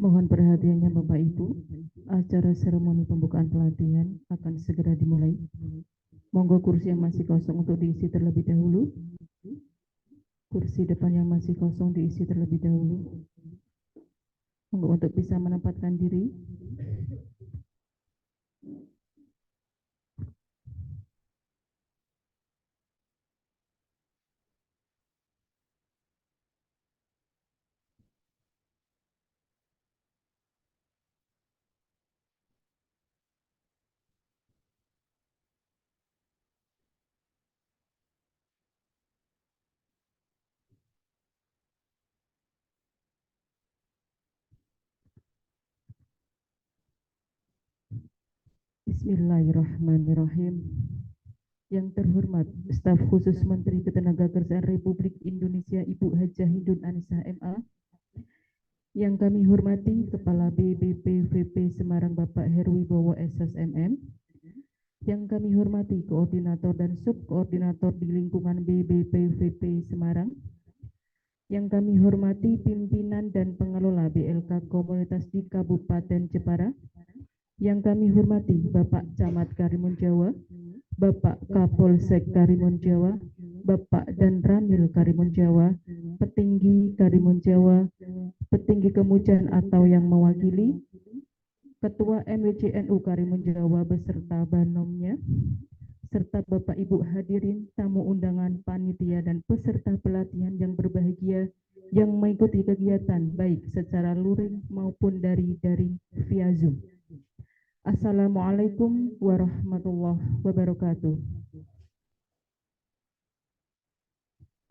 Mohon perhatiannya Bapak Ibu, acara seremoni pembukaan pelatihan akan segera dimulai. Monggo kursi yang masih kosong untuk diisi terlebih dahulu. Kursi depan yang masih kosong diisi terlebih dahulu. Monggo untuk bisa menempatkan diri. Bismillahirrahmanirrahim. Yang terhormat Staf Khusus Menteri Ketenagakerjaan Republik Indonesia Ibu Hajah Hindun Anisa MA. Yang kami hormati Kepala BBPVP Semarang Bapak Herwibowo SSMM. Yang kami hormati Koordinator dan Subkoordinator di lingkungan BBPVP Semarang. Yang kami hormati pimpinan dan pengelola BLK Komunitas di Kabupaten Jepara. Yang kami hormati Bapak Camat Karimun Jawa, Bapak Kapolsek Karimun Jawa, Bapak dan Ramil Karimun Jawa, petinggi Karimun Jawa, petinggi Kemujan atau yang mewakili, Ketua MWCNU Karimun Jawa beserta banomnya, serta Bapak Ibu hadirin, tamu undangan, panitia dan peserta pelatihan yang berbahagia yang mengikuti kegiatan baik secara luring maupun dari daring via Zoom. Assalamualaikum warahmatullahi wabarakatuh.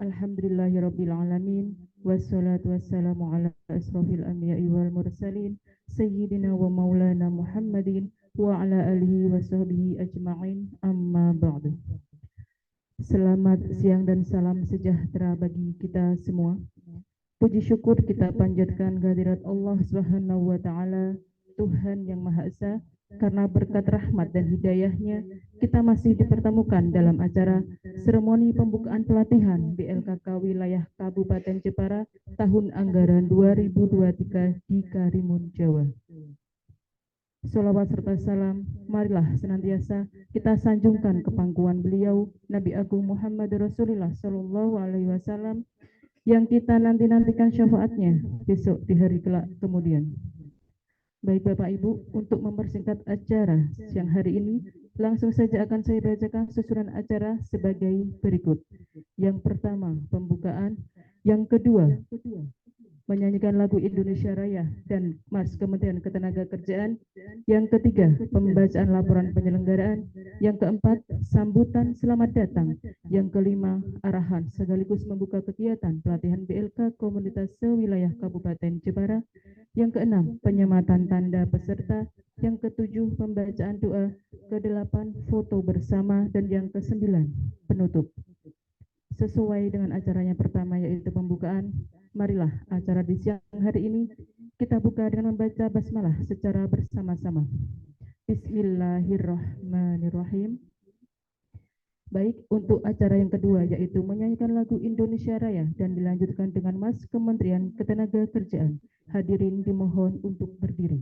Alhamdulillahirrabbilalamin. Wassalatu wassalamu ala asrafil anbiya'i wal mursalin Sayyidina wa maulana Muhammadin wa ala alihi wa sahbihi ajma'in, amma ba'du. Selamat siang dan salam sejahtera bagi kita semua. Puji syukur kita panjatkan kehadirat Allah Subhanahu wa Ta'ala, Tuhan yang Maha Esa. Karena berkat rahmat dan hidayahnya, kita masih dipertemukan dalam acara seremoni pembukaan pelatihan BLKK Wilayah Kabupaten Jepara tahun anggaran 2023 di Karimun Jawa. Sholawat serta salam, marilah senantiasa kita sanjungkan ke pangkuan beliau, Nabi Agung Muhammad Rasulullah Sallallahu Alaihi Wasallam, yang kita nanti-nantikan syafaatnya besok di hari kelak kemudian. Baik Bapak Ibu, untuk mempersingkat acara siang hari ini, langsung saja akan saya bacakan susunan acara sebagai berikut. Yang pertama, pembukaan. Yang kedua, menyanyikan lagu Indonesia Raya dan Mas Kementerian Ketenagakerjaan. Yang ketiga, pembacaan laporan penyelenggaraan. Yang keempat, sambutan selamat datang. Yang kelima, arahan sekaligus membuka kegiatan pelatihan BLK Komunitas sewilayah Kabupaten Jepara. Yang keenam, penyematan tanda peserta. Yang ketujuh, pembacaan doa. Kedelapan, foto bersama. Dan yang kesembilan, penutup. Sesuai dengan acaranya pertama yaitu pembukaan, marilah acara di siang hari ini kita buka dengan membaca basmalah secara bersama-sama. Bismillahirrahmanirrahim. Baik, untuk acara yang kedua yaitu menyanyikan lagu Indonesia Raya dan dilanjutkan dengan Mas Kementerian Ketenagakerjaan. Hadirin dimohon untuk berdiri.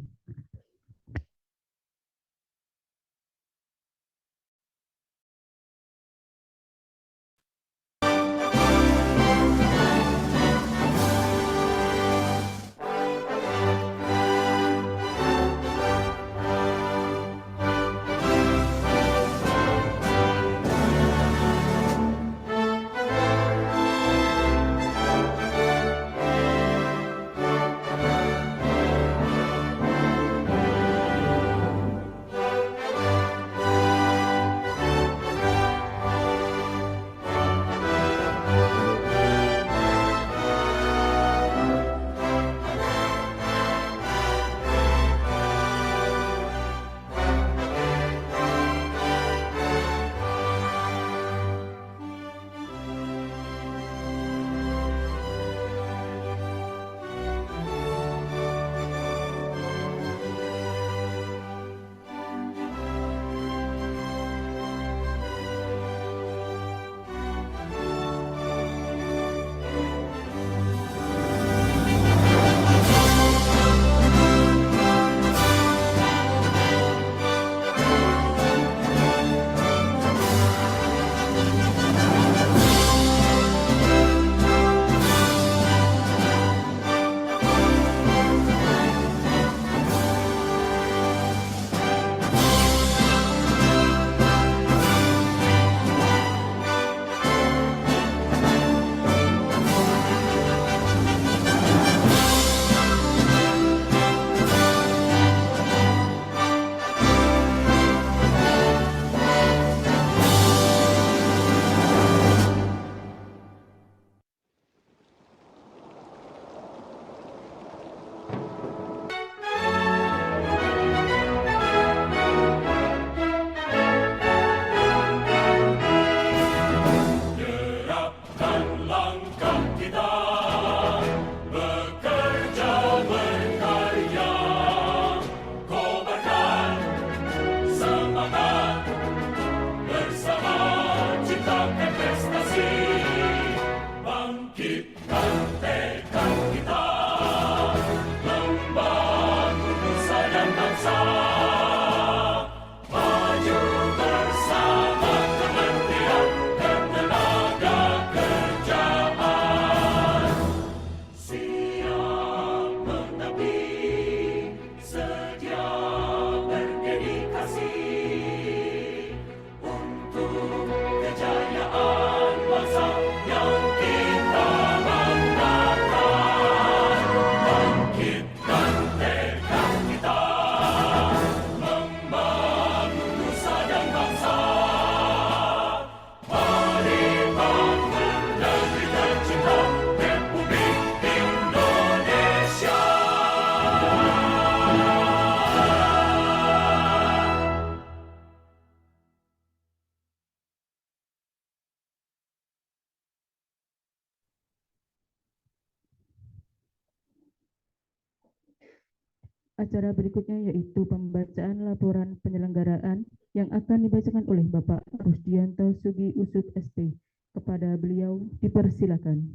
Acara berikutnya yaitu pembacaan laporan penyelenggaraan yang akan dibacakan oleh Bapak Rusdianto Sugi Usut SP. Kepada beliau dipersilakan.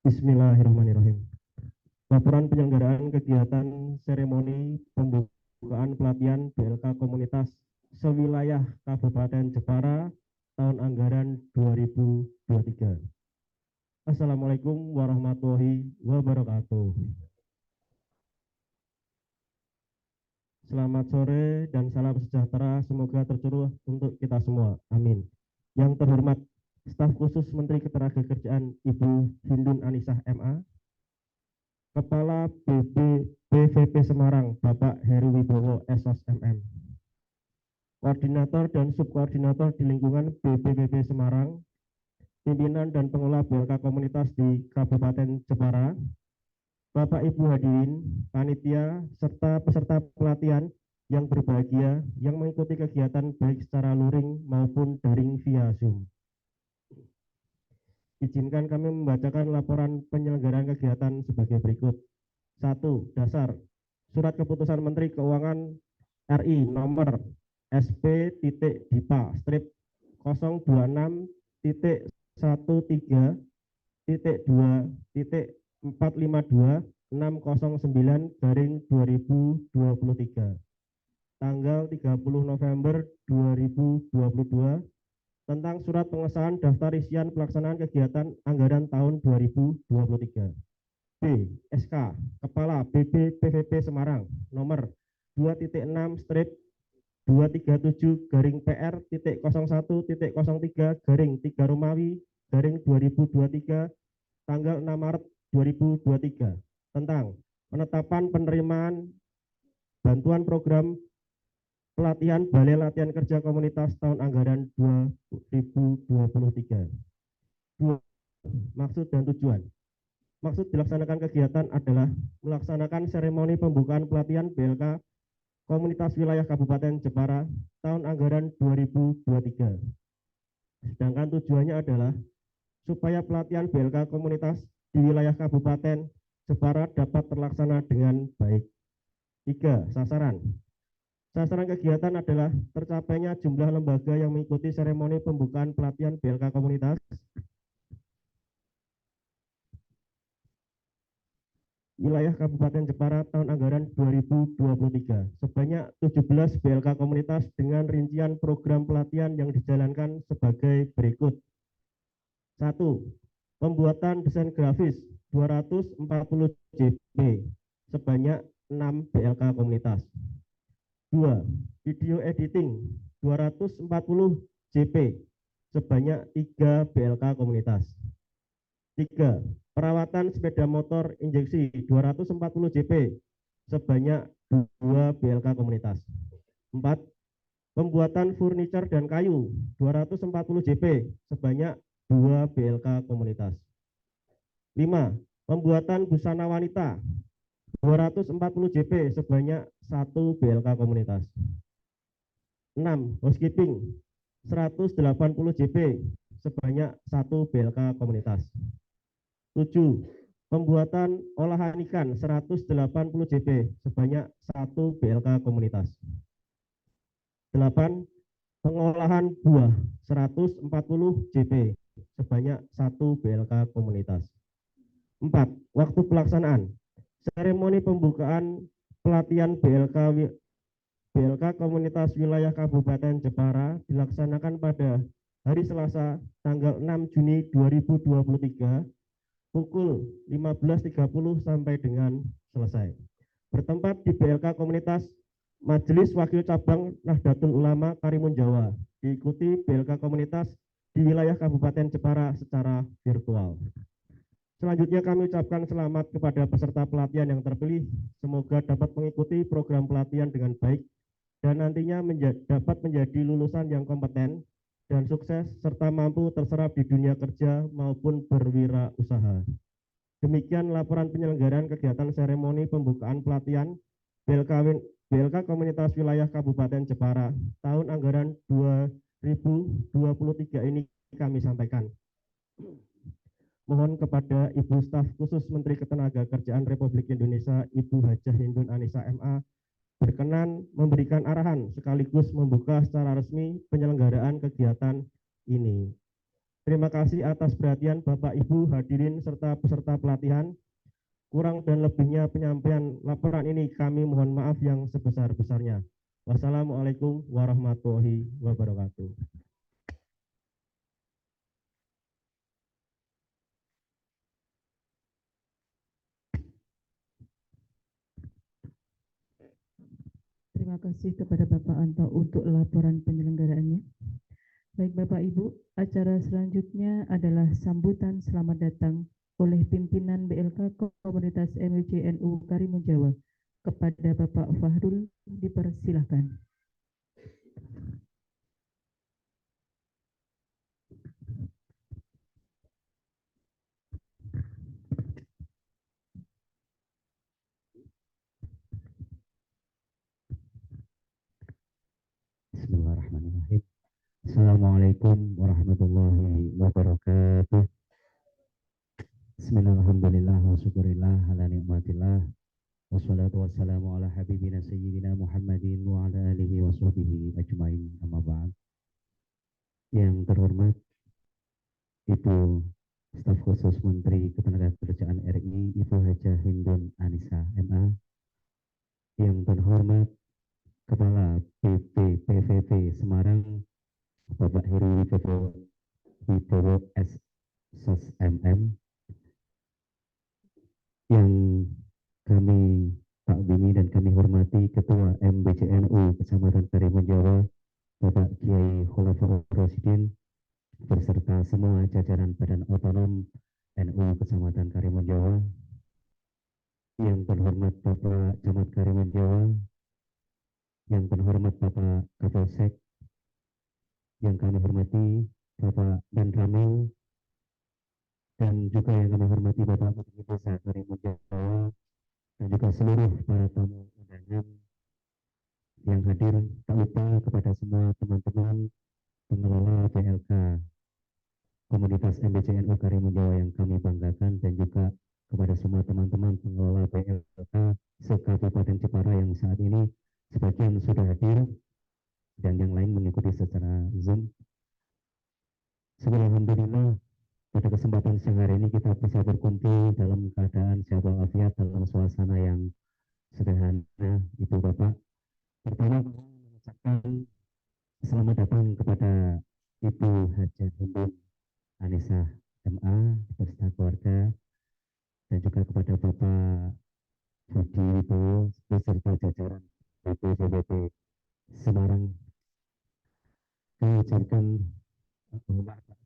Bismillahirrahmanirrahim. Laporan penyelenggaraan kegiatan seremoni pembukaan pelatihan BLK Komunitas sewilayah Kabupaten Jepara tahun anggaran 2023. Assalamualaikum warahmatullahi wabarakatuh. Selamat sore dan salam sejahtera semoga tercurah untuk kita semua. Amin. Yang terhormat Staf Khusus Menteri Ketenagakerjaan Ibu Hindun Anisah MA, Kepala BVP Semarang Bapak Heru Wibowo SOS MM, Koordinator dan Subkoordinator di lingkungan BPPB Semarang, pimpinan dan pengelola BLK Komunitas di Kabupaten Jepara, Bapak Ibu hadirin, panitia, serta peserta pelatihan yang berbahagia yang mengikuti kegiatan baik secara luring maupun daring via Zoom. Izinkan kami membacakan laporan penyelenggaraan kegiatan sebagai berikut. 1. Dasar Surat Keputusan Menteri Keuangan RI nomor SP-13-2.452.609/2023 tanggal 30 November 2022 tentang surat pengesahan daftar isian pelaksanaan kegiatan anggaran tahun 2023. B. SK Kepala BPPVP Semarang nomor 2.6/237-PR.01.03/3 Romawi/2023 tanggal 6 Maret 2023 tentang penetapan penerimaan bantuan program pelatihan Balai Latihan Kerja Komunitas tahun anggaran 2023. 2. Maksud dan tujuan. Maksud dilaksanakan kegiatan adalah melaksanakan seremoni pembukaan pelatihan BLK Komunitas Wilayah Kabupaten Jepara tahun anggaran 2023. Sedangkan tujuannya adalah supaya pelatihan BLK Komunitas di wilayah Kabupaten Jepara dapat terlaksana dengan baik. 3. Sasaran. Sasaran kegiatan adalah tercapainya jumlah lembaga yang mengikuti seremoni pembukaan pelatihan BLK Komunitas wilayah Kabupaten Jepara tahun anggaran 2023 sebanyak 17 BLK Komunitas dengan rincian program pelatihan yang dijalankan sebagai berikut. 1. Pembuatan desain grafis 240 JP sebanyak 6 BLK Komunitas. 2. Video editing 240 JP sebanyak 3 BLK Komunitas. 3. Perawatan sepeda motor injeksi 240 JP sebanyak 2 BLK Komunitas. 4. Pembuatan furniture dan kayu 240 JP sebanyak 2 BLK Komunitas. 5. Pembuatan busana wanita 240 JP sebanyak 1 BLK Komunitas. 6. Housekeeping 180 JP sebanyak 1 BLK Komunitas. 7. Pembuatan olahan ikan 180 JP sebanyak 1 BLK Komunitas. 8. Pengolahan buah 140 JP sebanyak 1 BLK Komunitas. 4. Waktu pelaksanaan. Seremoni pembukaan pelatihan BLK Komunitas Wilayah Kabupaten Jepara dilaksanakan pada hari Selasa tanggal 6 Juni 2023 pukul 15.30 sampai dengan selesai. Bertempat di BLK Komunitas Majelis Wakil Cabang Nahdlatul Ulama Karimun Jawa, diikuti BLK Komunitas di wilayah Kabupaten Jepara secara virtual. Selanjutnya kami ucapkan selamat kepada peserta pelatihan yang terpilih. Semoga dapat mengikuti program pelatihan dengan baik dan nantinya dapat menjadi lulusan yang kompeten dan sukses serta mampu terserap di dunia kerja maupun berwirausaha. Demikian laporan penyelenggaraan kegiatan seremoni pembukaan pelatihan BLK Komunitas Wilayah Kabupaten Jepara tahun anggaran 2023 ini kami sampaikan. Mohon kepada Ibu Staf Khusus Menteri Ketenagakerjaan Republik Indonesia, Ibu Hajah Hindun Anissa MA, berkenan memberikan arahan sekaligus membuka secara resmi penyelenggaraan kegiatan ini. Terima kasih atas perhatian Bapak Ibu hadirin serta peserta pelatihan. Kurang dan lebihnya penyampaian laporan ini kami mohon maaf yang sebesar-besarnya. Wassalamualaikum warahmatullahi wabarakatuh. Terima kasih kepada Bapak Anto untuk laporan penyelenggaraannya. Baik Bapak Ibu, acara selanjutnya adalah sambutan selamat datang oleh pimpinan BLK Komunitas MWCNU Karimun Jawa. Kepada Bapak Fahrul dipersilahkan. Bismillahirrahmanirrahim. Assalamualaikum warahmatullahi wabarakatuh. Bismillahirrahmanirrahim. Wa syukurillah ala nikmatillah. Wassalatu wassalamu ala habibina sayyidina Muhammadin wa ala alihi wa sahbihi ajmain, amma ba'd. Yang terhormat Ibu Staf Khusus Menteri Ketenagakerjaan RI, Ibu Hajah Hindun Anissa MA. Yang terhormat Kepala BPPVV Semarang, Bapak Heru Wibowo S.Sos MM, yang kami takzimi dan kami hormati Ketua MBCNU Kecamatan Karimun Jawa, Bapak Kiai Khulafaur Rasyidin, beserta semua jajaran Badan Otonom NU Kecamatan Karimun Jawa, yang terhormat Bapak Camat Karimun Jawa, yang terhormat Bapak Kapolsek, yang kami hormati Bapak Dan Ramil, dan juga yang kami hormati Bapak Menteri Desa Karimun Jawa, dan juga seluruh para tamu undangan yang hadir. Tak lupa kepada semua teman-teman pengelola BLK Komunitas MBCNU Karimun Jawa yang kami banggakan, dan juga kepada semua teman-teman pengelola BLK se-Kabupaten Jepara yang saat ini sebagian sudah hadir dan yang lain mengikuti secara Zoom. Alhamdulillah, pada kesempatan siang hari ini kita bisa berkumpul dalam keadaan sehat walafiat dalam suasana yang sederhana. Ibu Bapak, pertama mengucapkan selamat datang kepada Ibu Hajah Hindun Anissa MA beserta keluarga, dan juga kepada Bapak Budi Wibowo beserta jajaran BPPVB Semarang. Kami ucapkan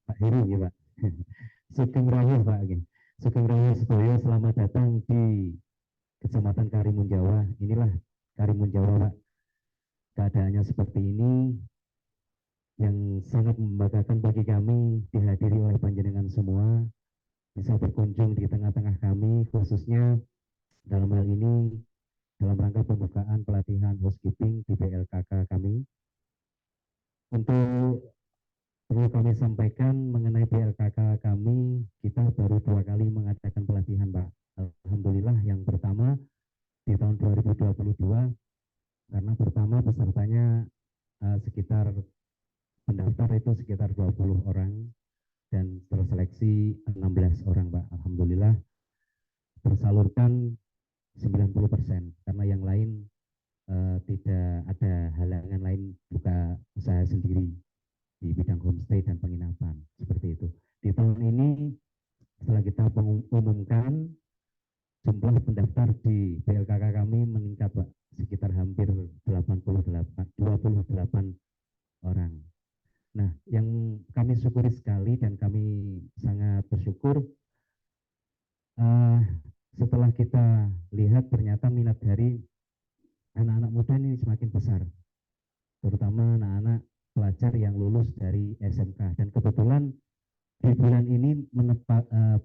Pak Heru ya Pak. Sugeng Rayu Pak. Sugeng Rayu sedaya, selamat datang di Kecamatan Karimun Jawa. Inilah Karimun Jawa Pak. Keadaannya seperti ini yang sangat membanggakan bagi kami dihadiri oleh panjenengan semua, bisa berkunjung di tengah-tengah kami, khususnya dalam hal ini dalam rangka pembukaan pelatihan housekeeping di BLKK kami. Untuk perlu kami sampaikan mengenai BLKK kami, kita baru 2 kali mengadakan pelatihan Pak. Alhamdulillah, yang pertama di tahun 2022, karena pertama pesertanya sekitar pendaftar itu sekitar 20 orang dan terseleksi 16 orang Pak. Alhamdulillah tersalurkan 90%, karena yang lain tidak ada halangan lain buka usaha sendiri di bidang homestay dan penginapan, seperti itu. Di tahun ini setelah kita mengumumkan, jumlah pendaftar di BLKK kami meningkat Pak, sekitar hampir 28 orang. Nah, yang kami syukuri sekali dan kami sangat bersyukur setelah kita lihat ternyata minat dari anak-anak muda ini semakin besar, terutama anak-anak pelajar yang lulus dari SMK. Dan kebetulan di bulan ini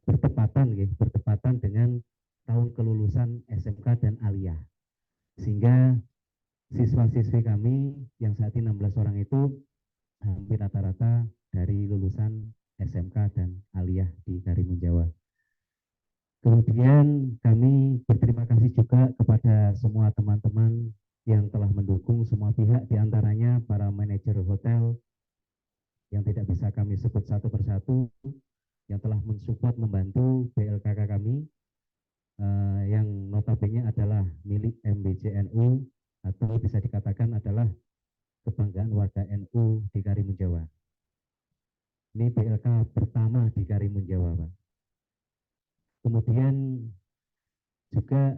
bertepatan dengan tahun kelulusan SMK dan Aliyah, sehingga siswa-siswi kami yang saat ini 16 orang itu hampir rata-rata dari lulusan SMK dan Aliyah di Karimun Jawa. Kemudian kami berterima kasih juga kepada semua teman-teman yang telah mendukung, semua pihak, diantaranya para manajer hotel yang tidak bisa kami sebut satu persatu, yang telah mensupport, membantu BLKK kami, yang notabene adalah milik MBCNU, atau bisa dikatakan adalah kebanggaan warga NU di Karimun Jawa. Ini BLK pertama di Karimun Jawa, Pak. Kemudian juga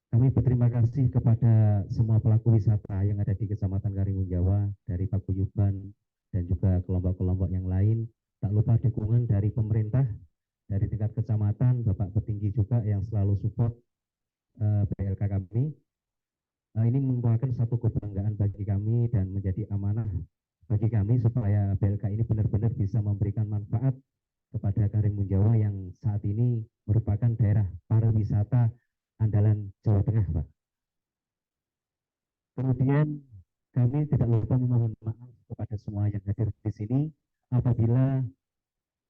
kami berterima kasih kepada semua pelaku wisata yang ada di Kecamatan Karimun Jawa, dari Paguyuban dan juga kelompok-kelompok yang lain. Tak lupa dukungan dari pemerintah, dari tingkat kecamatan, Bapak petinggi juga yang selalu support BLK kami. Ini merupakan satu kebanggaan bagi kami dan menjadi amanah bagi kami supaya BLK ini benar-benar bisa memberikan manfaat kepada Karimun Jawa yang saat ini merupakan daerah pariwisata andalan Jawa Tengah, Pak. Kemudian kami tidak lupa memohon maaf kepada semua yang hadir di sini apabila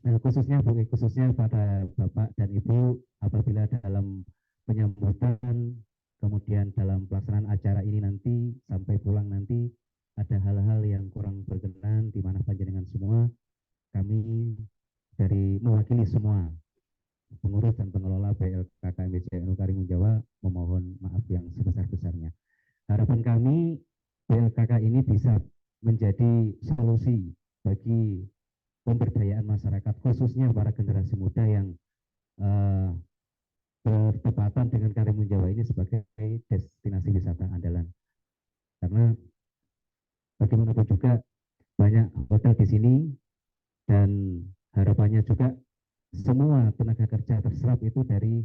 khususnya pada Bapak dan Ibu, apabila dalam penyambutan, kemudian dalam pelaksanaan acara ini nanti sampai pulang nanti ada hal-hal yang kurang berkenan di mana panjenengan semua, kami dari mewakili semua pengurus dan pengelola BLKK MBCNU Karimun Jawa memohon maaf yang sebesar-besarnya. Harapan kami BLKK ini bisa menjadi solusi bagi pemberdayaan masyarakat, khususnya para generasi muda yang bertepatan dengan Karimun Jawa ini sebagai destinasi wisata andalan. Karena bagaimanapun juga banyak hotel di sini dan harapannya juga semua tenaga kerja terserap itu dari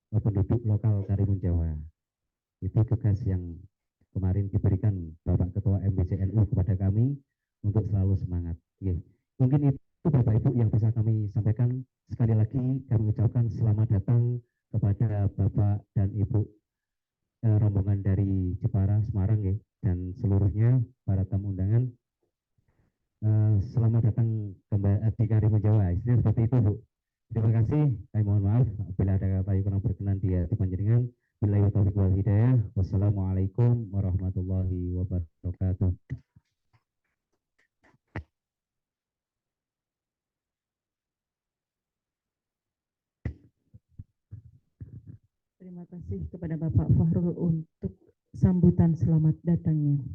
penduduk lokal Karimun Jawa. Itu tugas yang kemarin diberikan Bapak Ketua MBCNU kepada kami untuk selalu semangat. Mungkin itu Bapak Ibu yang bisa kami sampaikan. Sekali lagi kami ucapkan selamat datang kepada Bapak dan Ibu rombongan dari Jepara, Semarang dan seluruhnya para tamu undangan. Selamat datang kembali di Karimun Jawa. Istilahnya seperti itu, Bu. Terima kasih. Saya mohon maaf bila ada kata yang kurang berkenan di hati panjenengan. Billahi taufiq wal hidayah. Wassalamualaikum warahmatullahi wabarakatuh. Terima kasih kepada Bapak Fahrul untuk sambutan selamat datangnya.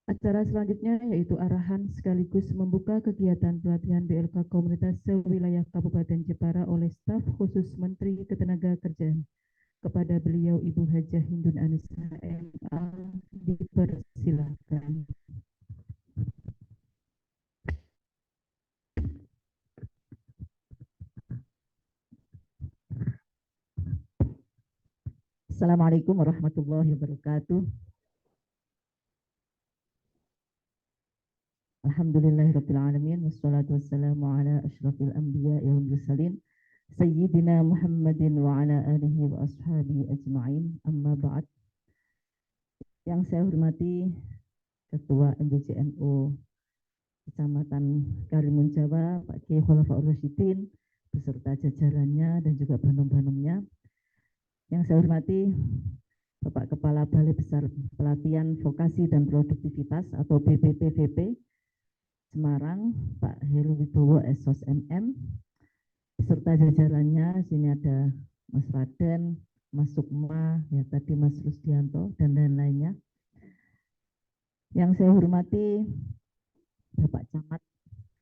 Acara selanjutnya yaitu arahan sekaligus membuka kegiatan pelatihan BLK Komunitas sewilayah Kabupaten Jepara oleh staf khusus Menteri Ketenagakerjaan. Kepada beliau Ibu Hajah Hindun Anissa MA dipersilakan. Assalamualaikum warahmatullahi wabarakatuh. Alhamdulillahirabbil alamin wassalatu wassalamu ala asyrafil anbiya'i wal mursalin sayyidina Muhammadin wa ala alihi wa ashabihi ajma'in. Amma ba'd. Yang saya hormati Ketua MBCNU Kecamatan Karimun Jawa, Pak Kiai Khulafaur Rasyidin beserta jajarannya dan juga banom-banomnya. Yang saya hormati Bapak Kepala Balai Besar Pelatihan Vokasi dan Produktivitas atau BPPVP Semarang, Pak Heru Wibowo SOS MM, beserta jajarannya. Sini ada Mas Raden, Mas Sukma, ya tadi Mas Rusdianto dan lain-lainnya. Yang saya hormati Bapak Camat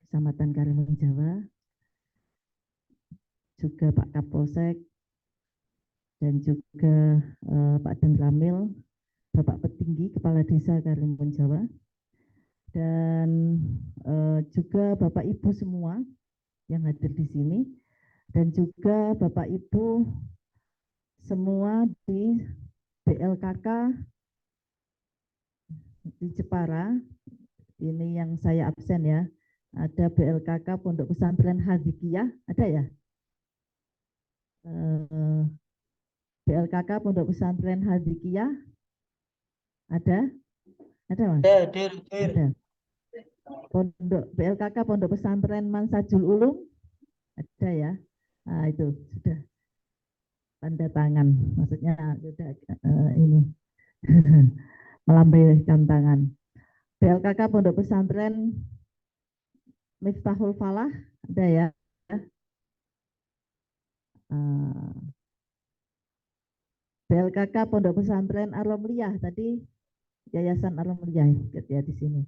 Kecamatan Karimun Jawa, juga Pak Kapolsek, dan juga Pak Dan Ramil, Bapak Petinggi Kepala Desa Karimun Jawa, dan juga Bapak Ibu semua yang hadir di sini, dan juga Bapak Ibu semua di BLKK di Jepara. Ini yang saya absen ya, Ada BLKK Pondok Pesantren Hadikiyah, ada ya? BLKK Pondok Pesantren Hadikiyah, ada? Ada Mas? Ada. Pondok BLKK Pondok Pesantren Mansajul Ulum, ada ya? Nah itu sudah tanda tangan, maksudnya sudah ini melambaikan tangan. BLKK Pondok Pesantren Miftahul Falah, ada ya? BLKK Pondok Pesantren Ar-Ramliyah, tadi Yayasan Ar-Ramliyah ya di sini.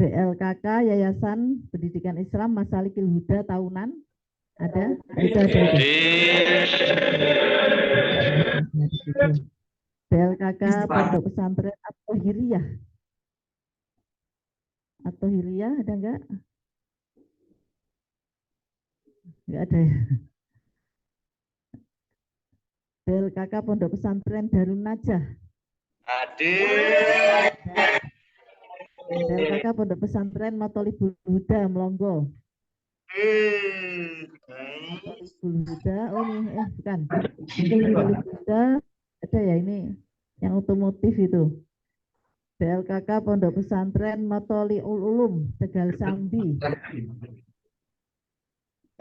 BLKK Yayasan Pendidikan Islam Masalikul Huda tahunan, ada? Itu ada itu. BLKK Pondok Pesantren At-Tahiriyah. At-Tahiriyah ada enggak? Enggak ada ya. BLKK Pondok Pesantren Darun Najah. Hadir. BLKK Pondok Pesantren Matolibul Huda Melongo. Matolibul Huda, oh ini bukan. Matolibul Huda ada ya, ini yang otomotif itu. BLKK Pondok Pesantren Matoliul Ulum Tegal Sambi.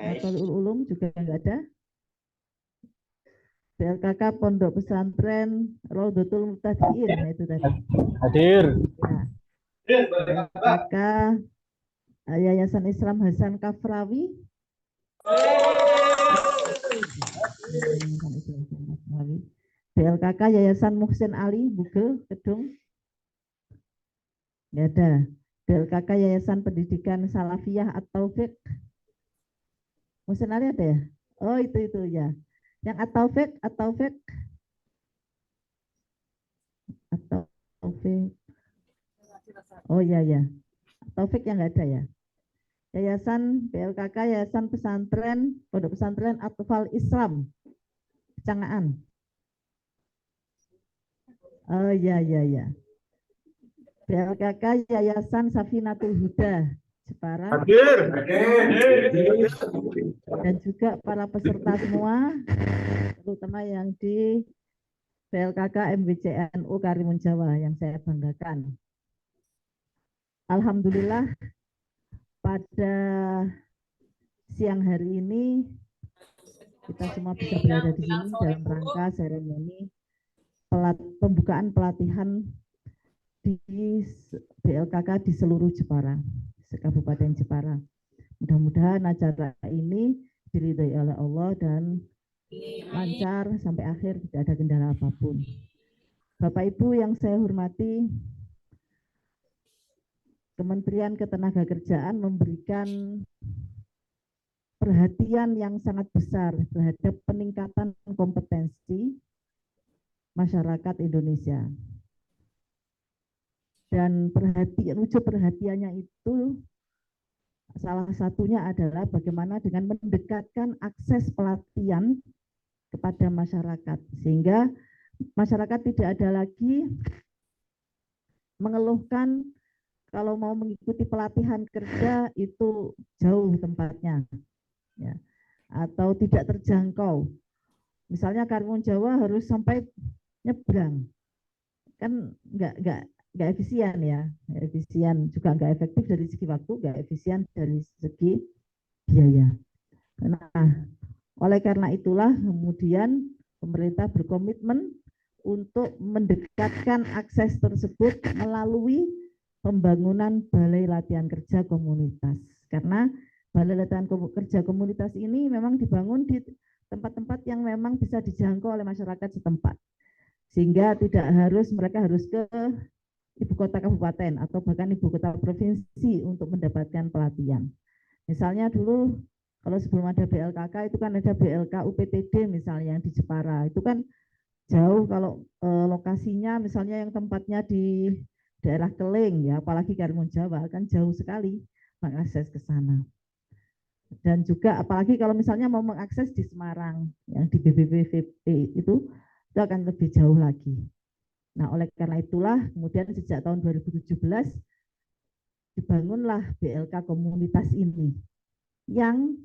Matoliul Ulum juga enggak ada. BLKK Pondok Pesantren Raudhatul Muhtadiin, nah itu tadi. Hadir. Nah, BLKK Yayasan Islam Hasan Kafrawi. BLKK Yayasan Muhsin Ali Bugel Kedung. Nggak ada. BLKK Yayasan Pendidikan Salafiyah At-Taufik. Muhsin Ali ada ya? Oh itu ya. Yang At-Taufik. Oh iya ya. Taufik yang nggak ada ya. Yayasan BLKK Yayasan Pesantren Pondok Pesantren Atfal Islam Cangaan. Oh iya. BLKK Yayasan Safinatul Huda Jepara. Hadir. Dan juga para peserta semua, terutama yang di BLKK MBCNU Karimun Jawa yang saya banggakan. Alhamdulillah pada siang hari ini kita semua bisa berada di sini dalam rangka seremoni pembukaan pelatihan di BLKK di seluruh Jepara, Kabupaten Jepara. Mudah-mudahan acara ini diridhai oleh Allah dan lancar sampai akhir, tidak ada kendala apapun. Bapak Ibu yang saya hormati, Kementerian Ketenagakerjaan memberikan perhatian yang sangat besar terhadap peningkatan kompetensi masyarakat Indonesia. Dan wujud perhatiannya itu salah satunya adalah bagaimana dengan mendekatkan akses pelatihan kepada masyarakat, sehingga masyarakat tidak ada lagi mengeluhkan kalau mau mengikuti pelatihan kerja itu jauh tempatnya, ya, atau tidak terjangkau. Misalnya Karimun Jawa harus sampai nyebrang, kan nggak efisien ya, efisien juga nggak efektif dari segi waktu, nggak efisien dari segi biaya. Nah, oleh karena itulah kemudian pemerintah berkomitmen untuk mendekatkan akses tersebut melalui pembangunan balai latihan kerja komunitas. Karena balai latihan kerja komunitas ini memang dibangun di tempat-tempat yang memang bisa dijangkau oleh masyarakat setempat. Sehingga mereka harus ke ibu kota kabupaten atau bahkan ibu kota provinsi untuk mendapatkan pelatihan. Misalnya dulu kalau sebelum ada BLKK itu kan ada BLK UPTD misalnya yang di Jepara. Itu kan jauh kalau lokasinya misalnya yang tempatnya di daerah Keling ya, apalagi Karimun Jawa kan jauh sekali mengakses ke sana. Dan juga apalagi kalau misalnya mau mengakses di Semarang yang di BBPVP itu akan lebih jauh lagi. Nah, oleh karena itulah kemudian sejak tahun 2017 dibangunlah BLK komunitas ini. Yang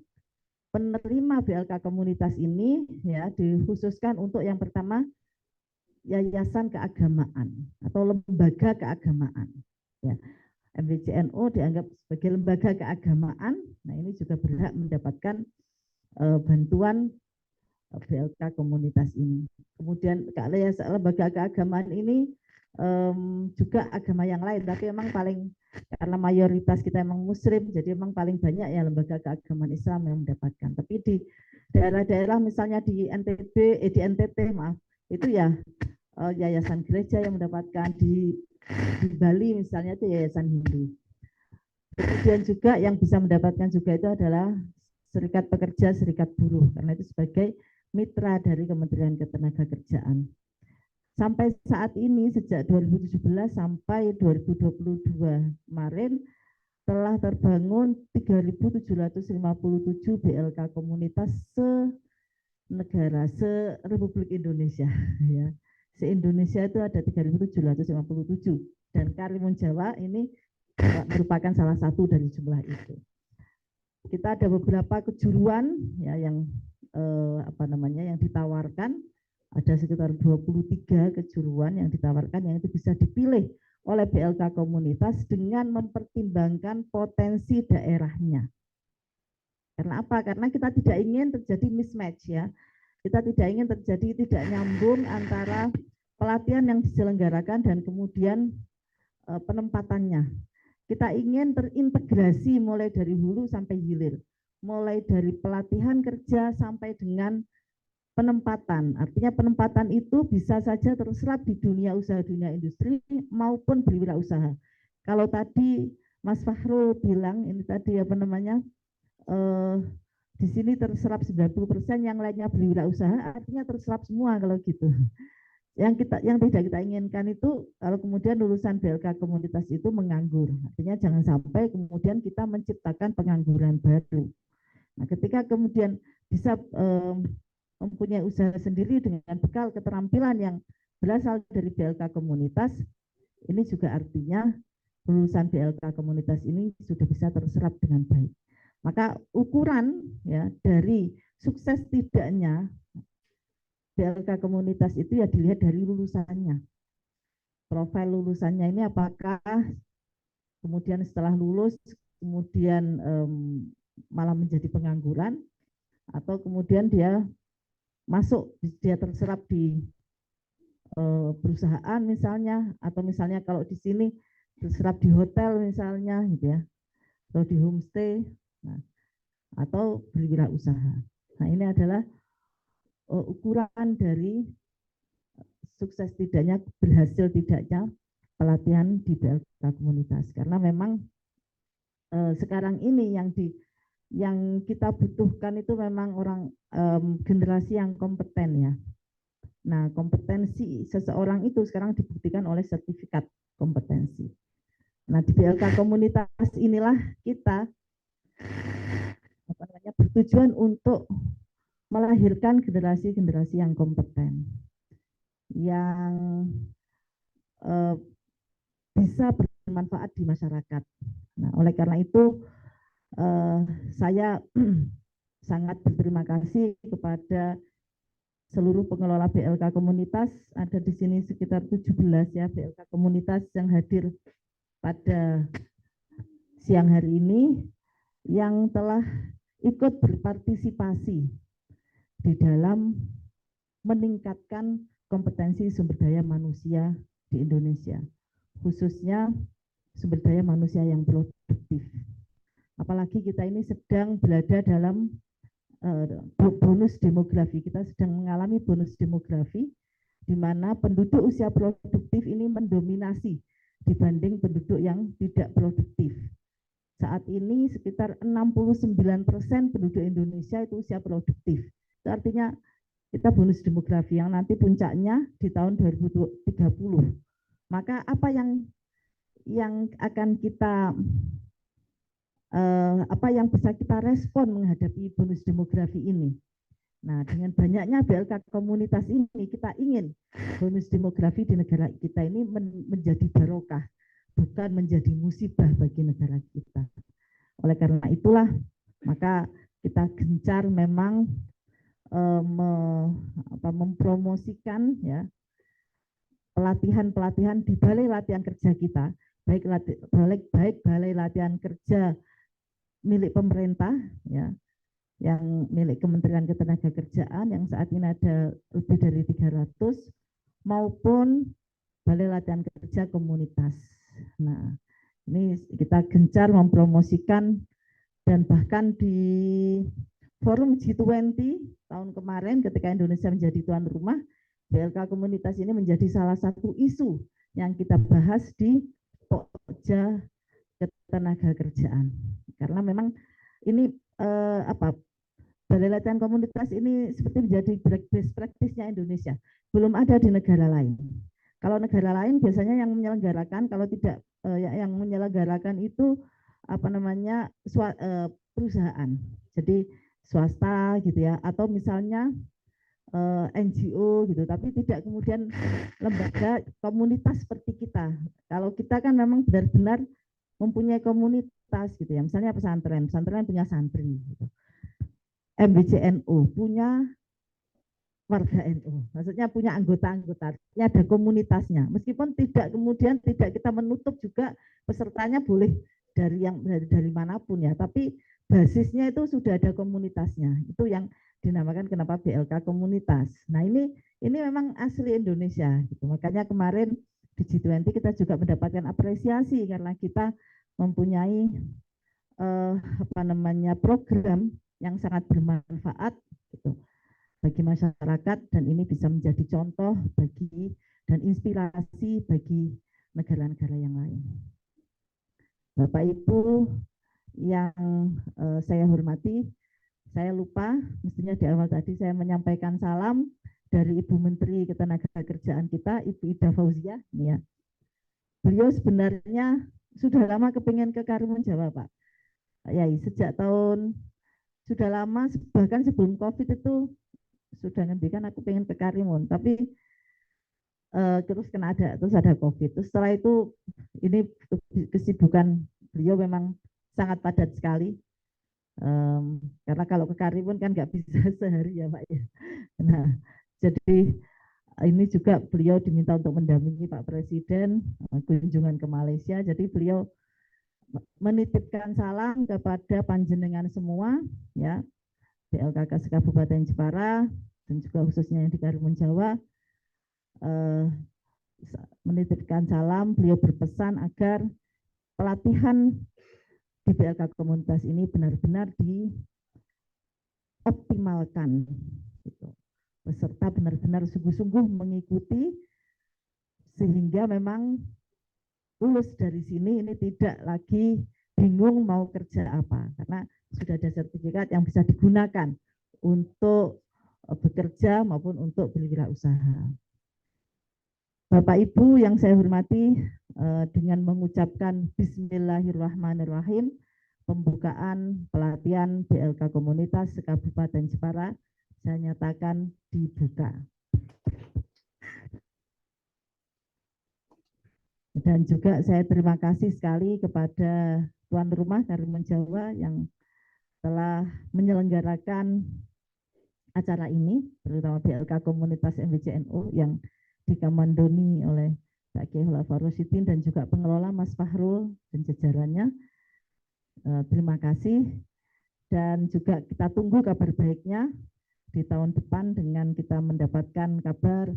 penerima BLK komunitas ini ya dikhususkan untuk yang pertama yayasan keagamaan atau lembaga keagamaan. Ya. MBCNO dianggap sebagai lembaga keagamaan. Nah, ini juga berhak mendapatkan bantuan BLK komunitas ini. Kemudian lembaga keagamaan ini juga agama yang lain, tapi memang paling karena mayoritas kita memang Muslim, jadi memang paling banyak ya lembaga keagamaan Islam yang mendapatkan. Tapi di daerah-daerah misalnya di NTT maaf, itu ya yayasan gereja yang mendapatkan di Bali misalnya itu yayasan Hindu. Kemudian juga yang bisa mendapatkan juga itu adalah serikat pekerja, serikat buruh, karena itu sebagai mitra dari Kementerian Ketenagakerjaan. Sampai saat ini sejak 2017 sampai 2022 kemarin telah terbangun 3.757 BLK komunitas se-negara, se-Republik Indonesia. Ya. Se-Indonesia itu ada 3.757 dan Karimun Jawa ini merupakan salah satu dari jumlah itu. Kita ada beberapa kejuruan ya yang yang ditawarkan. Ada sekitar 23 kejuruan yang ditawarkan yang itu bisa dipilih oleh BLK komunitas dengan mempertimbangkan potensi daerahnya. Karena apa? Karena kita tidak ingin terjadi mismatch ya. Kita tidak ingin terjadi tidak nyambung antara pelatihan yang diselenggarakan dan kemudian penempatannya. Kita ingin terintegrasi mulai dari hulu sampai hilir. Mulai dari pelatihan kerja sampai dengan penempatan, artinya penempatan itu bisa saja terserap di dunia usaha, dunia industri maupun berwirausaha. Kalau tadi Mas Fahrul bilang ini tadi di sini terserap 90%, yang lainnya berwirausaha, artinya terserap semua kalau gitu. Yang tidak kita inginkan itu kalau kemudian lulusan BLK komunitas itu menganggur, artinya jangan sampai kemudian kita menciptakan pengangguran baru. Nah, ketika kemudian bisa mempunyai usaha sendiri dengan bekal keterampilan yang berasal dari BLK komunitas, ini juga artinya lulusan BLK komunitas ini sudah bisa terserap dengan baik. Maka ukuran ya dari sukses tidaknya BLK komunitas itu ya dilihat dari lulusannya. Profil lulusannya ini apakah kemudian setelah lulus kemudian malah menjadi pengangguran atau kemudian dia masuk, dia terserap di perusahaan misalnya, atau misalnya kalau di sini terserap di hotel misalnya gitu ya, atau di homestay, nah, atau berwirausaha. Nah, ini adalah ukuran dari sukses tidaknya, berhasil tidaknya pelatihan di BLK komunitas. Karena memang sekarang ini yang kita butuhkan itu memang orang generasi yang kompeten ya. Nah, kompetensi seseorang itu sekarang dibuktikan oleh sertifikat kompetensi. Nah, di BLK komunitas inilah kita bertujuan untuk melahirkan generasi-generasi yang kompeten, yang bisa bermanfaat di masyarakat. Nah, oleh karena itu saya sangat berterima kasih kepada seluruh pengelola BLK komunitas. Ada di sini sekitar 17 ya BLK komunitas yang hadir pada siang hari ini yang telah ikut berpartisipasi di dalam meningkatkan kompetensi sumber daya manusia di Indonesia, khususnya sumber daya manusia yang produktif. Apalagi kita ini sedang berada dalam bonus demografi, kita sedang mengalami bonus demografi di mana penduduk usia produktif ini mendominasi dibanding penduduk yang tidak produktif. Saat ini sekitar 69% penduduk Indonesia itu usia produktif. Itu artinya kita bonus demografi yang nanti puncaknya di tahun 2030. Maka apa yang akan kita apa yang bisa kita respon menghadapi bonus demografi ini. Nah, dengan banyaknya BLK komunitas ini, kita ingin bonus demografi di negara kita ini menjadi barokah, bukan menjadi musibah bagi negara kita. Oleh karena itulah, maka kita gencar memang mempromosikan ya pelatihan-pelatihan di balai latihan kerja kita, baik balai latihan kerja milik pemerintah ya, yang milik Kementerian Ketenagakerjaan yang saat ini ada lebih dari 300, maupun balai latihan kerja komunitas. Nah, ini kita gencar mempromosikan, dan bahkan di forum G20 tahun kemarin ketika Indonesia menjadi tuan rumah, BLK komunitas ini menjadi salah satu isu yang kita bahas di Pokja Ketenagakerjaan. Karena memang ini balai latihan komunitas ini seperti menjadi best practice-nya Indonesia. Belum ada di negara lain. Kalau negara lain biasanya yang menyelenggarakan, kalau tidak yang menyelenggarakan itu perusahaan. Jadi swasta gitu ya, atau misalnya NGO gitu, tapi tidak kemudian lembaga komunitas seperti kita. Kalau kita kan memang benar-benar mempunyai komunitas gitu ya, misalnya pesantren punya santri gitu. MBCNU punya warga NU, maksudnya punya anggota-anggota, ada komunitasnya. Meskipun tidak kemudian tidak kita menutup juga pesertanya boleh dari manapun ya, tapi basisnya itu sudah ada komunitasnya. Itu yang dinamakan kenapa BLK komunitas. Nah, ini memang asli Indonesia gitu. Makanya kemarin di G20 kita juga mendapatkan apresiasi karena kita mempunyai program yang sangat bermanfaat gitu bagi masyarakat, dan ini bisa menjadi contoh bagi dan inspirasi bagi negara-negara yang lain. Bapak Ibu yang saya hormati, saya lupa mestinya di awal tadi saya menyampaikan salam dari Ibu Menteri Ketenagakerjaan kita, Ibu Ida Fauzia. Ya. Beliau sebenarnya sudah lama kepingin ke Karimun Jawa, Pak. Ya, sejak tahun sudah lama, bahkan sebelum COVID itu sudah ngendikan aku pengen ke Karimun, tapi terus ada COVID. Terus setelah itu ini kesibukan beliau memang sangat padat sekali. Karena kalau ke Karimun kan nggak bisa sehari ya Pak ya. Nah, jadi ini juga beliau diminta untuk mendampingi Pak Presiden kunjungan ke Malaysia. Jadi beliau menitipkan salam kepada panjenengan semua ya, BLKK Kabupaten Jepara dan juga khususnya yang di Karimun Jawa. Menitipkan salam, beliau berpesan agar pelatihan di BLK komunitas ini benar-benar dioptimalkan gitu. Peserta benar-benar sungguh-sungguh mengikuti sehingga memang lulus dari sini ini tidak lagi bingung mau kerja apa, karena sudah ada sertifikat yang bisa digunakan untuk bekerja maupun untuk berwirausaha. Bapak Ibu yang saya hormati, dengan mengucapkan Bismillahirrahmanirrahim, pembukaan pelatihan BLK Komunitas Kabupaten Jepara saya nyatakan dibuka. Dan juga saya terima kasih sekali kepada tuan rumah Karimun Jawa yang telah menyelenggarakan acara ini, terutama BLK Komunitas MBCNU yang dikamandoni oleh Pak Kiai Khulafaur Rasyidin dan juga pengelola Mas Fahrul dan jajarannya. Terima kasih, dan juga kita tunggu kabar baiknya di tahun depan dengan kita mendapatkan kabar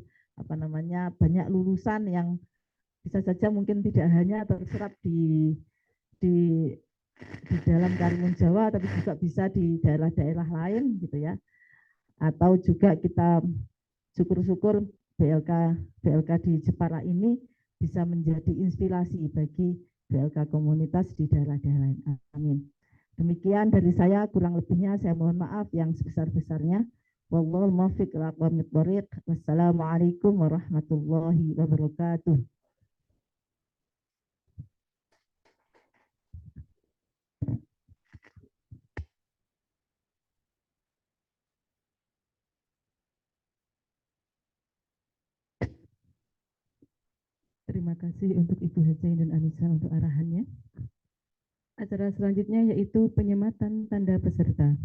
banyak lulusan yang bisa saja mungkin tidak hanya terserap di dalam Karimun Jawa, tapi juga bisa di daerah-daerah lain gitu ya. Atau juga kita syukur-syukur BLK di Jepara ini bisa menjadi inspirasi bagi BLK komunitas di daerah-daerah lain. Amin. Demikian dari saya, kurang lebihnya saya mohon maaf yang sebesar-besarnya. Wallahul muwaffiq ila aqwamit thoriq. Wassalamualaikum warahmatullahi wabarakatuh. Terima kasih untuk Ibu Hajain dan Anissa untuk arahannya. Acara selanjutnya yaitu penyematan tanda peserta.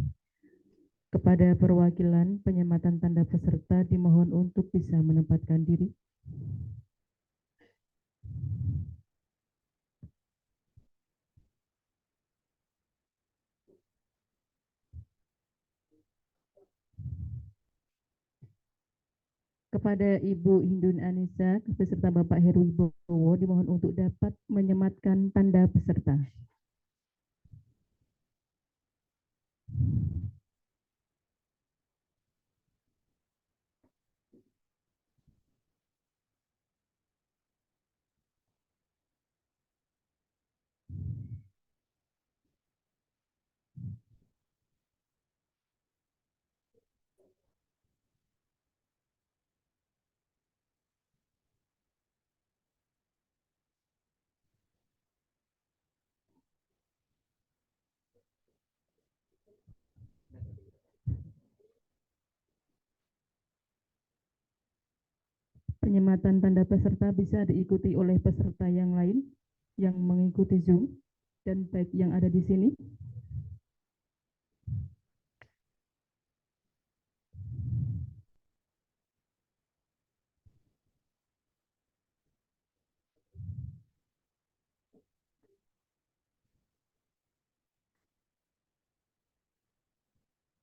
Kepada perwakilan penyematan tanda peserta dimohon untuk bisa menempatkan diri. Kepada Ibu Hindun Anissa beserta Bapak Heru Wibowo dimohon untuk dapat menyematkan tanda peserta. Penyematan tanda peserta bisa diikuti oleh peserta yang lain yang mengikuti Zoom dan baik yang ada di sini.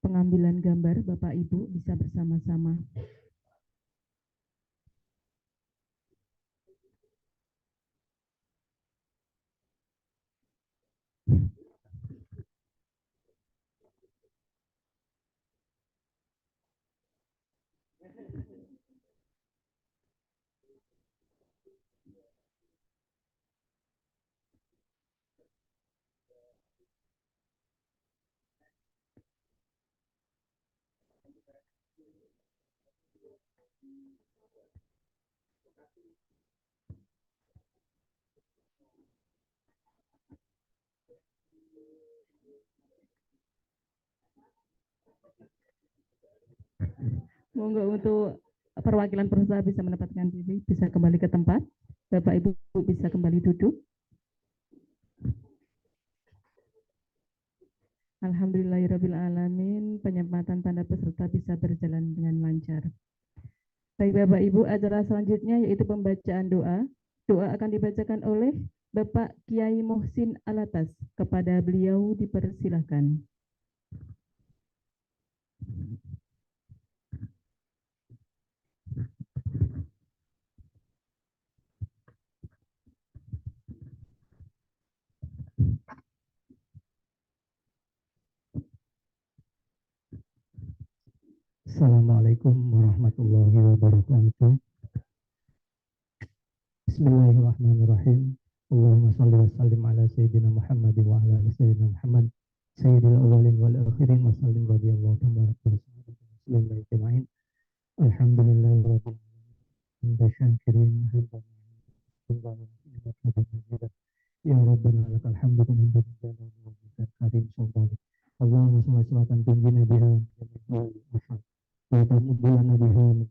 Pengambilan gambar Bapak Ibu bisa bersama-sama. Monggo untuk perwakilan peserta bisa menempatkan diri, bisa kembali ke tempat. Bapak Ibu bisa kembali duduk. Alhamdulillahirrabbilalamin, penyematan tanda peserta bisa berjalan dengan lancar. Baik Bapak Ibu, acara selanjutnya yaitu pembacaan doa. Doa akan dibacakan oleh Bapak Kiai Muhsin Alatas. Kepada beliau dipersilahkan. Assalamualaikum warahmatullahi wabarakatuh. Bismillahirrahmanirrahim. Allahumma salli wa sallim ala Sayyidina Muhammad wa ala ali Sayyidina Muhammad Sayyidil awwalin wal akhirin wa sallim radiyallahu ta'ala Bismillahirrahmanirrahim jema'in. Alhamdulillahi rabbil alamin syakirin ya rabbana lakal hamdu min ba'di wa karim sultanik. Allahumma salli salatan tunjina biha wa tamudana biha min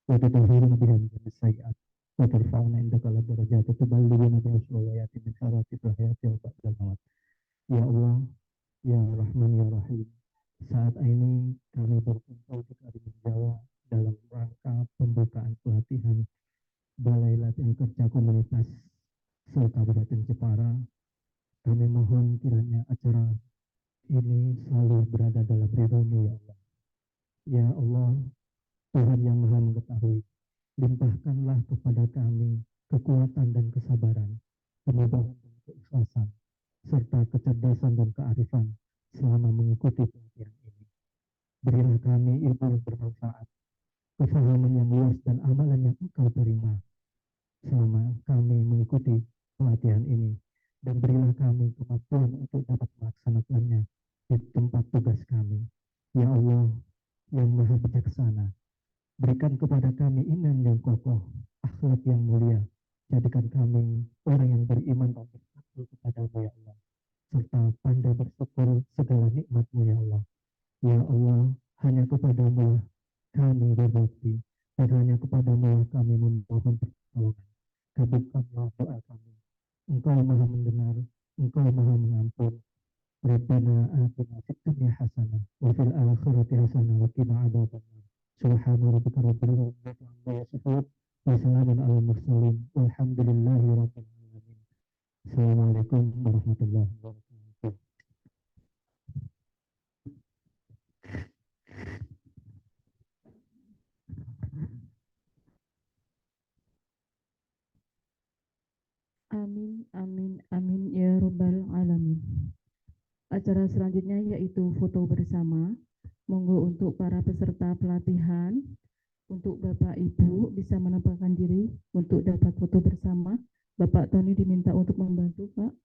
wa tatahhiruna biha min sayyi'at wa tarfa'una indaka la darajat wa tuballighuna biha shawayati min syarati hayati wa ba'dal maut. Ya Allah, ya Rahman ya Rahim, saat ini kami berkumpul di Karimun Jawa dalam rangka pembukaan pelatihan Balai Latihan Kerja Komunitas Kabupaten Jepara. Kami mohon kiranya acara ini selalu berada dalam ridho-Mu ya Allah. Ya Allah, Tuhan yang Maha Mengetahui, limpahkanlah kepada kami kekuatan dan kesabaran, kemudahan dan keikhlasan, serta kecerdasan dan kearifan selama mengikuti pelatihan ini. Berilah kami ilmu yang bermanfaat, kefahaman yang luas dan amalan yang Engkau terima selama kami mengikuti pelatihan ini, dan berilah kami kemampuan untuk dapat melaksanakannya di tempat tugas kami. Ya Allah yang Maha Bijaksana, berikan kepada kami iman yang kokoh, akhlak yang mulia. Jadikan kami orang yang beriman dan bertakwa kepada-Mu ya Allah, serta pandai bersyukur segala nikmat-Mu ya Allah. Ya Allah, hanya kepada-Mu kami berbakti, dan hanya kepada-Mu kami memohon pertolongan. Engkau Maha mendengar, Engkau Maha mengampun. Rabbana atina fid dunya hasanah wa fil akhirati hasanah wa qina adzabannar. Subhana rabbika rabbil izzati amma yasifun wa salamun alal mursalin walhamdulillahi rabbil alamin. Assalamualaikum warahmatullahi wabarakatuh. Amin, amin, amin ya Rabbal Alamin. Acara selanjutnya yaitu foto bersama. Monggo untuk para peserta pelatihan, untuk Bapak Ibu bisa menempatkan diri untuk dapat foto bersama. Bapak Tony diminta untuk membantu, Pak.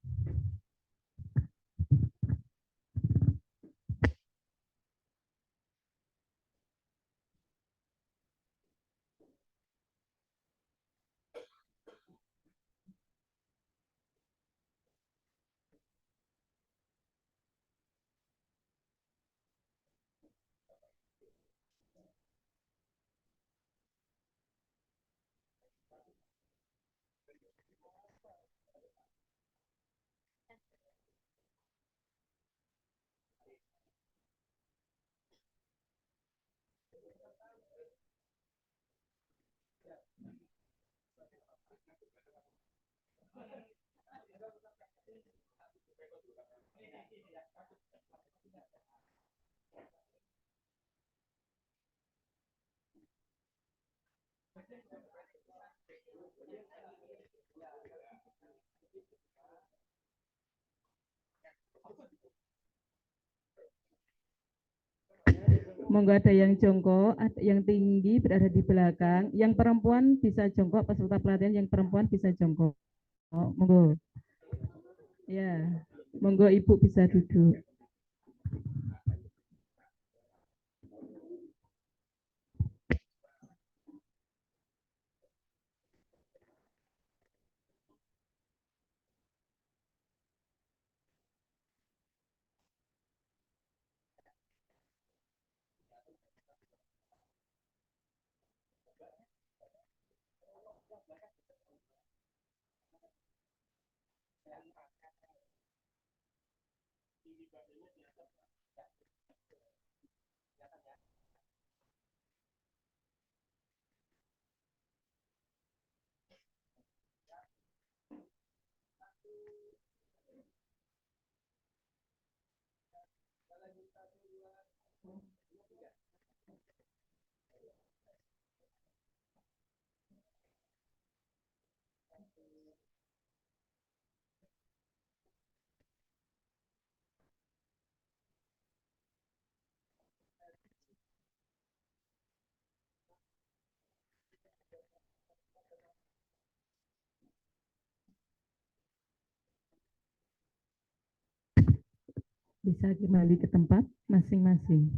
Monggo ada yang jongkok, ada yang tinggi berada di belakang. Yang perempuan bisa jongkok, peserta pelatihan yang perempuan bisa jongkok. Monggo. Ya, monggo Ibu bisa duduk. Bisa kembali ke tempat masing-masing.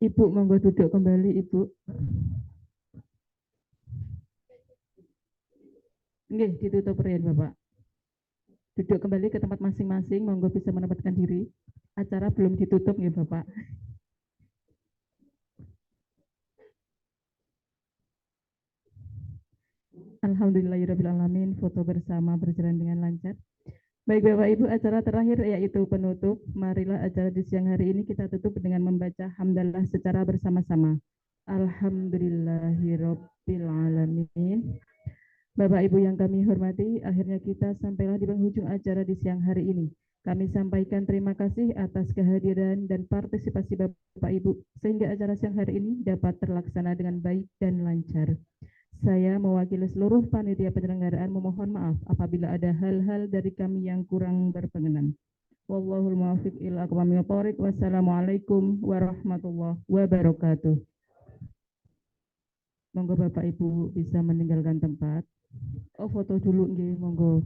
Ibu monggo duduk kembali, Ibu. Nggih, ditutup riyen, Bapak. Duduk kembali ke tempat masing-masing, monggo bisa menempatkan diri. Acara belum ditutup nggih, Bapak. Alhamdulillahirrahmanirrahim, foto bersama berjalan dengan lancar. Baik Bapak Ibu, acara terakhir yaitu penutup. Marilah acara di siang hari ini kita tutup dengan membaca hamdalah secara bersama-sama. Alhamdulillahirrahmanirrahim. Bapak Ibu yang kami hormati, akhirnya kita sampailah di penghujung acara di siang hari ini. Kami sampaikan terima kasih atas kehadiran dan partisipasi Bapak Ibu, sehingga acara siang hari ini dapat terlaksana dengan baik dan lancar. Saya mewakili seluruh panitia penyelenggaraan memohon maaf apabila ada hal-hal dari kami yang kurang berkenan. Wallahul muwaffiq ila aqwamit thoriq. Wassalamualaikum warahmatullahi wabarakatuh. Monggo Bapak Ibu bisa meninggalkan tempat. Oh, foto dulu nggih, monggo.